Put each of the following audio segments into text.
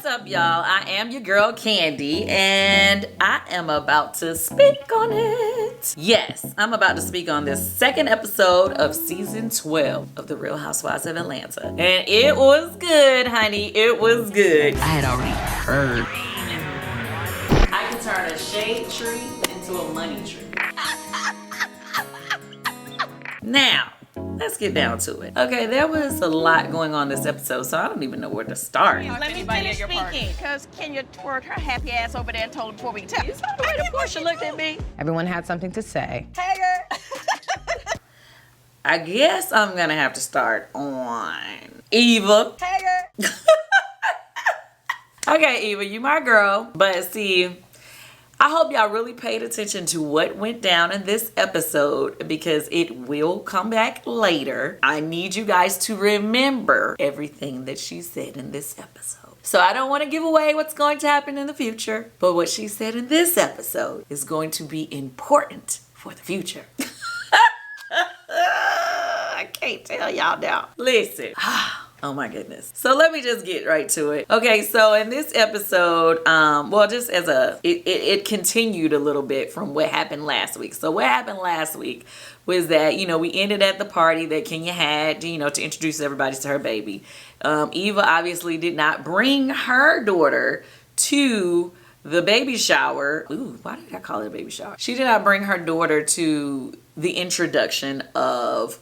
What's up, y'all? I am your girl Candy, and I am about to speak on it. Yes, I'm about to speak on this second episode of season 12 of The Real Housewives of Atlanta. And it was good, honey. It was good. I had already heard. I can turn a shade tree into a money tree. Now, let's get down to it. Okay, there was a lot going on this episode, so I don't even know where to start. Let me finish speaking, because Kenya twirled her happy ass over there and told before we tell. You saw the way the Portia looked at me. Everyone had something to say. Hager. I guess I'm gonna have to start on Eva. Hager. Okay, Eva, you my girl, but see, I hope y'all really paid attention to what went down in this episode because it will come back later. I need you guys to remember everything that she said in this episode. So I don't want to give away what's going to happen in the future, but what she said in this episode is going to be important for the future. I can't tell y'all now. Listen. Oh my goodness. So let me just get right to it. Okay, so in this episode, well, just as it continued a little bit from what happened last week. So what happened last week was that, we ended at the party that Kenya had, to introduce everybody to her baby. Eva obviously did not bring her daughter to the baby shower. Ooh, why did I call it a baby shower? She did not bring her daughter to the introduction of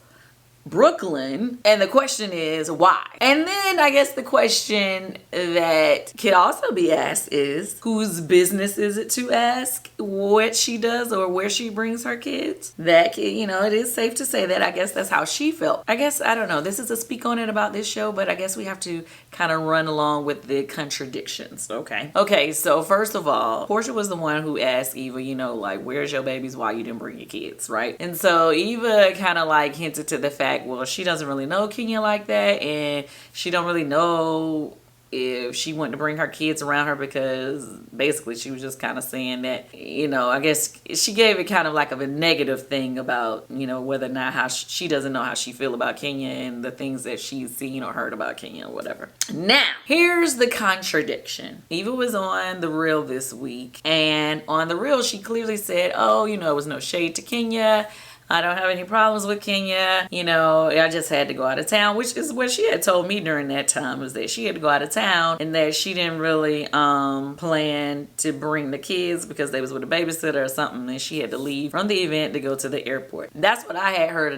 Brooklyn, and the question is why? And then I guess the question that could also be asked is whose business is it to ask what she does or where she brings her kids? That it is safe to say that I guess that's how she felt. I guess I don't know. This is a speak on it about this show, but I guess we have to kind of run along with the contradictions. Okay. So first of all, Portia was the one who asked Eva, like, where's your babies? Why you didn't bring your kids, right? And so Eva kind of like hinted to the fact, well, she doesn't really know Kenya like that, and she don't really know if she wanted to bring her kids around her because basically she was just kind of saying that, I guess she gave it kind of like a negative thing about, whether or not how she doesn't know how she feel about Kenya and the things that she's seen or heard about Kenya or whatever. Now, here's the contradiction. Eva was on The Real this week, and on The Real, she clearly said, it was no shade to Kenya. I don't have any problems with Kenya. I just had to go out of town, which is what she had told me during that time, was that she had to go out of town and that she didn't really plan to bring the kids because they was with a babysitter or something, and she had to leave from the event to go to the airport. That's what I had heard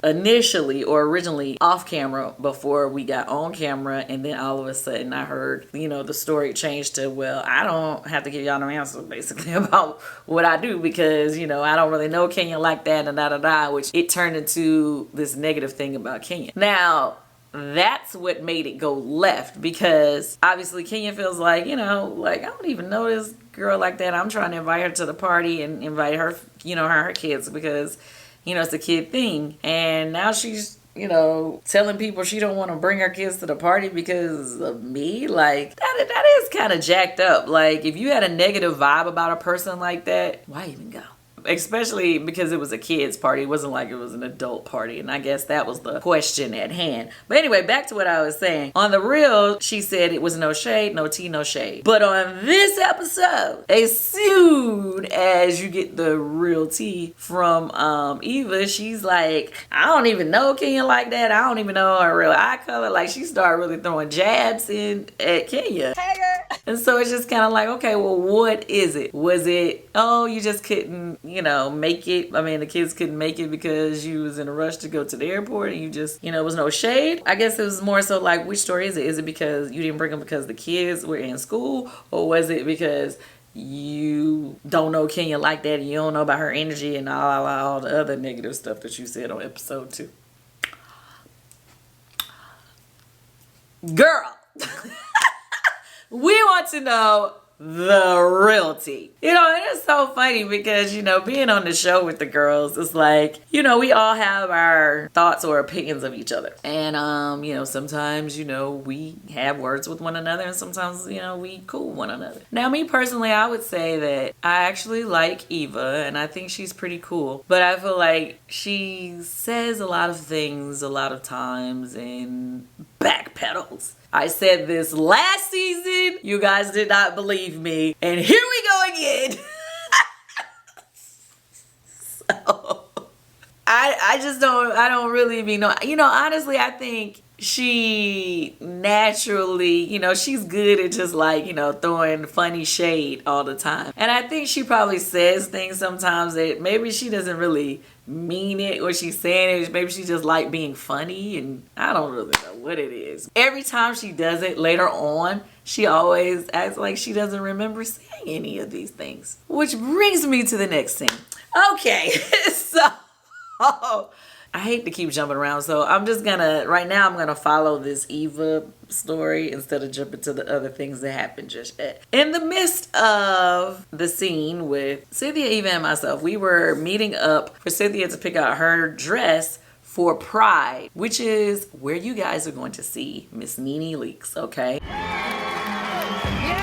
initially or originally off camera before we got on camera, and then all of a sudden I heard, the story changed to, well, I don't have to give y'all no answer basically about what I do because, I don't really know Kenya like that, and which it turned into this negative thing about Kenya. Now, that's what made it go left because obviously Kenya feels like, I don't even know this girl like that. I'm trying to invite her to the party and invite her, her kids because, it's a kid thing. And now she's, telling people she don't want to bring her kids to the party because of me. Like, that is kind of jacked up. Like, if you had a negative vibe about a person like that, why even go? Especially because it was a kid's party. It wasn't like it was an adult party. And I guess that was the question at hand. But anyway, back to what I was saying. On The Real, she said it was no shade, no tea, no shade. But on this episode, as soon as you get the real tea from Eva, she's like, I don't even know Kenya like that. I don't even know her real eye color. Like, she started really throwing jabs in at Kenya. And so it's just kind of like, okay, well, what is it? Was it, you just couldn't, make it? I mean, the kids couldn't make it because you was in a rush to go to the airport and you just, it was no shade. I guess it was more so like, which story is it? Is it because you didn't bring them because the kids were in school? Or was it because you don't know Kenya like that and you don't know about her energy and all the other negative stuff that you said on episode 2? Girl, we want to know the realty. And it's so funny because, being on the show with the girls, it's like, we all have our thoughts or opinions of each other. And, sometimes, we have words with one another and sometimes, we cool one another. Now, me personally, I would say that I actually like Eva and I think she's pretty cool. But I feel like she says a lot of things a lot of times and backpedals. I said this last season watching, you guys did not believe me. And here we go again. So, I don't really be know. Honestly, I think she naturally, she's good at just like, throwing funny shade all the time. And I think she probably says things sometimes that maybe she doesn't really mean it, or she's saying it, maybe she just like being funny, and I don't really know what it is. Every time she does it later on, she always acts like she doesn't remember saying any of these things. Which brings me to the next scene. Okay, so I hate to keep jumping around, so I'm gonna follow this Eva story instead of jumping to the other things that happened just yet. In the midst of the scene with Cynthia, Eva, and myself, we were meeting up for Cynthia to pick out her dress for Pride, which is where you guys are going to see Miss neneleakes, okay? Yes.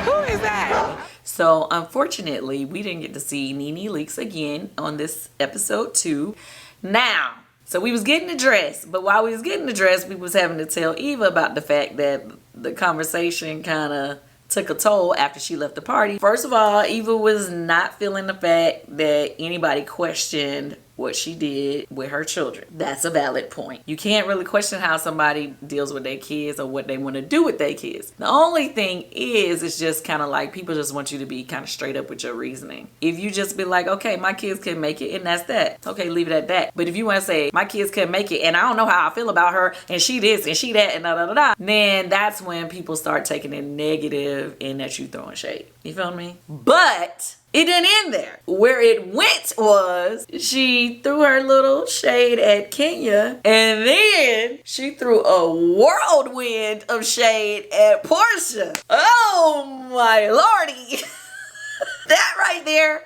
Who is that? So unfortunately, we didn't get to see neneleakes again on this episode 2. Now, so we was getting the dress, but while we was getting the dress, we was having to tell Eva about the fact that the conversation kind of took a toll after she left the party. First of all, Eva was not feeling the fact that anybody questioned what she did with her children. That's a valid point. You can't really question how somebody deals with their kids or what they want to do with their kids. The only thing is, it's just kind of like people just want you to be kind of straight up with your reasoning. If you just be like, okay, my kids can make it and that's that. Okay, leave it at that. But if you want to say, my kids can make it and I don't know how I feel about her and she this and she that and da da da da, then that's when people start taking it negative and that you throwing shade. You feel me? But it didn't end there. Where it went was she threw her little shade at Kenya, and then she threw a whirlwind of shade at Porsha. Oh my lordy. That right there.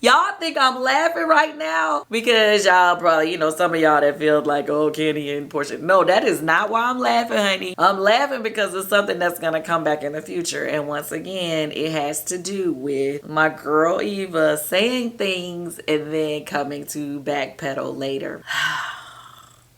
Y'all think I'm laughing right now because y'all probably, some of y'all that feel like, oh, Kenny and Porsha. No, that is not why I'm laughing, honey. I'm laughing because it's something that's going to come back in the future. And once again, it has to do with my girl Eva saying things and then coming to backpedal later.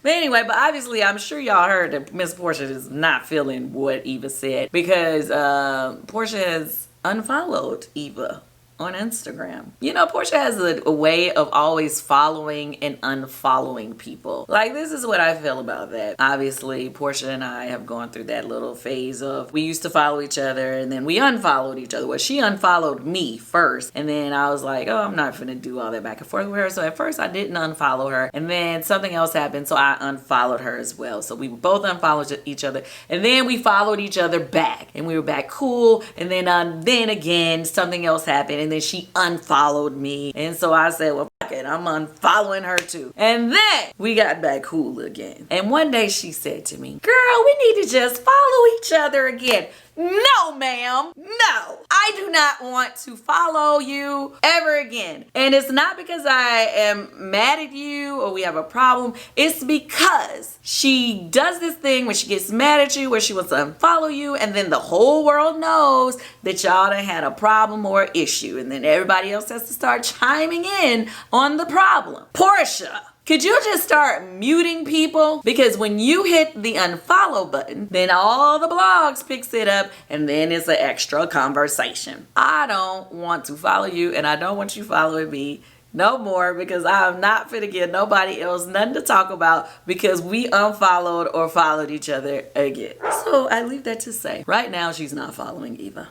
But anyway, but obviously I'm sure y'all heard that Miss Porsha is not feeling what Eva said because Porsha has unfollowed Eva on Instagram. Porsha has a way of always following and unfollowing people. Like, this is what I feel about that. Obviously, Porsha and I have gone through that little phase of we used to follow each other and then we unfollowed each other. Well, she unfollowed me first and then I was like, oh, I'm not finna do all that back and forth with her. So at first I didn't unfollow her and then something else happened, so I unfollowed her as well. So we both unfollowed each other and then we followed each other back and we were back cool, and then again something else happened and then she unfollowed me, and so I said, well, fuck it, I'm unfollowing her too. And then we got back cool again. And one day she said to me, girl, we need to just follow each other again. No, ma'am. No, I do not want to follow you ever again. And it's not because I am mad at you or we have a problem. It's because she does this thing when she gets mad at you, where she wants to unfollow you, and then the whole world knows that y'all done had a problem or issue, and then everybody else has to start chiming in on the problem. Porsha, could you just start muting people? Because when you hit the unfollow button, then all the blogs picks it up and then it's an extra conversation. I don't want to follow you and I don't want you following me no more, because I'm not finna give nobody else nothing to talk about because we unfollowed or followed each other again. So I leave that to say, right now she's not following Eva.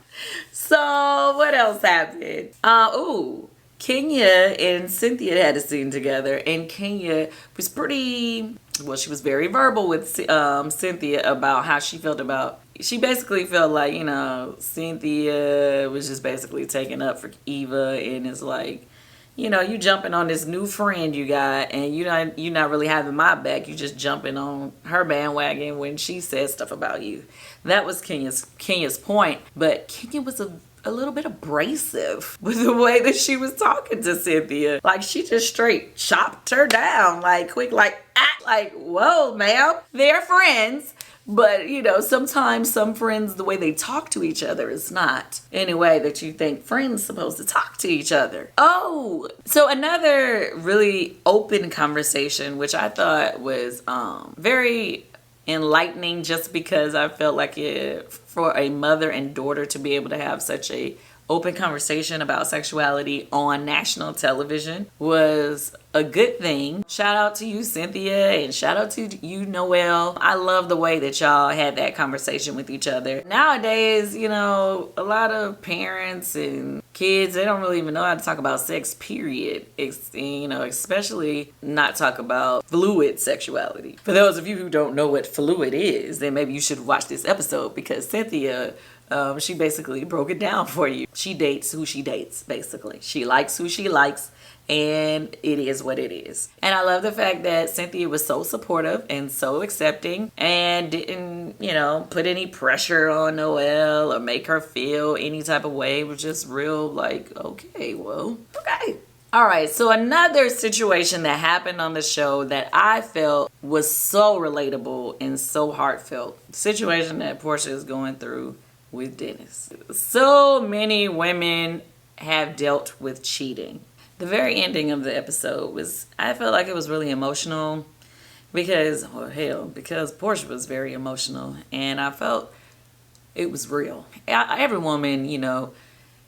So what else happened? Kenya and Cynthia had a scene together, and Kenya was she was very verbal with Cynthia about how she felt about, she basically felt like, Cynthia was just basically taking up for Eva, and it's like, you jumping on this new friend you got, and you're not really having my back. You just jumping on her bandwagon when she says stuff about you. That was Kenya's point, but Kenya was a little bit abrasive with the way that she was talking to Cynthia. Like, she just straight chopped her down, like quick, like, whoa, ma'am, they're friends. But, sometimes some friends, the way they talk to each other is not in a way that you think friends supposed to talk to each other. Oh, so another really open conversation, which I thought was very enlightening just because I felt like it, for a mother and daughter to be able to have such a open conversation about sexuality on national television was a good thing. Shout out to you, Cynthia, and shout out to you, Noelle. I love the way that y'all had that conversation with each other. Nowadays, you know, a lot of parents and kids, they don't really even know how to talk about sex, period. You know, especially not talk about fluid sexuality. For those of you who don't know what fluid is, then maybe you should watch this episode, because Cynthia, she basically broke it down for you. She dates who she dates, basically. She likes who she likes, and it is what it is. And I love the fact that Cynthia was so supportive and so accepting and didn't, you know, put any pressure on Noelle or make her feel any type of way. It was just real like, okay, well, okay. All right, so another situation that happened on the show that I felt was so relatable and so heartfelt. The situation that Porsha is going through with Dennis. So many women have dealt with cheating. The very ending of the episode was, I felt like it was really emotional because, well, hell, because Porsha was very emotional, and I felt it was real. Every woman, you know,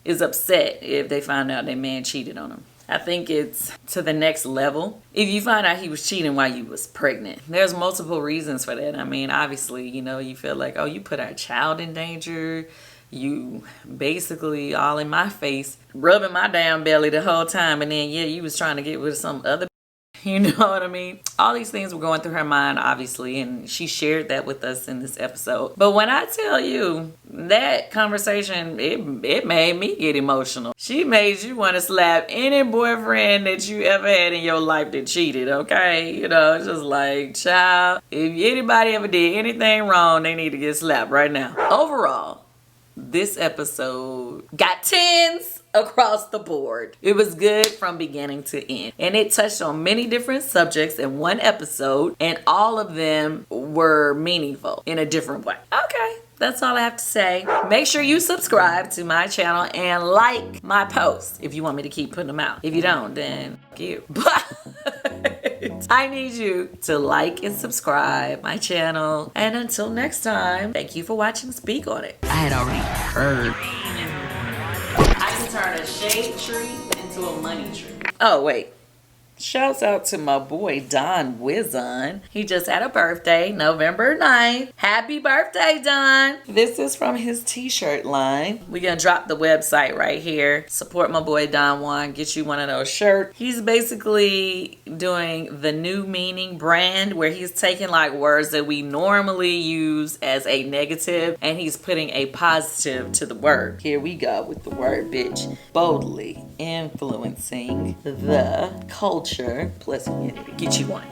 is upset if they find out their man cheated on them. I think it's to the next level. If you find out he was cheating while you was pregnant, there's multiple reasons for that. I mean, obviously, you know, you feel like, oh, you put our child in danger. You basically all in my face, rubbing my damn belly the whole time. And then, yeah, you was trying to get with some other, you know what I mean? All these things were going through her mind, obviously, and she shared that with us in this episode. But when I tell you that conversation, it made me get emotional. She made you want to slap any boyfriend that you ever had in your life that cheated, okay? You know, it's just like, child, if anybody ever did anything wrong, they need to get slapped right now. Overall, this episode got 10s across the board. It was good from beginning to end. And it touched on many different subjects in one episode, and all of them were meaningful in a different way. Okay, that's all I have to say. Make sure you subscribe to my channel and like my posts if you want me to keep putting them out. If you don't, then fuck you. But I need you to like and subscribe my channel. And until next time, thank you for watching Speak On It. I had already heard. I can turn a shade tree into a money tree. Oh, wait. Shouts out to my boy Don Wizon. He just had a birthday, November 9th. Happy birthday, Don. This is from his t-shirt line. We're gonna drop the website right here. Support my boy Don Juan. Get you one of those shirts. He's basically doing the new meaning brand, where he's taking like words that we normally use as a negative and he's putting a positive to the word. Here we go with the word bitch. Boldly influencing the culture plus community. Get you one.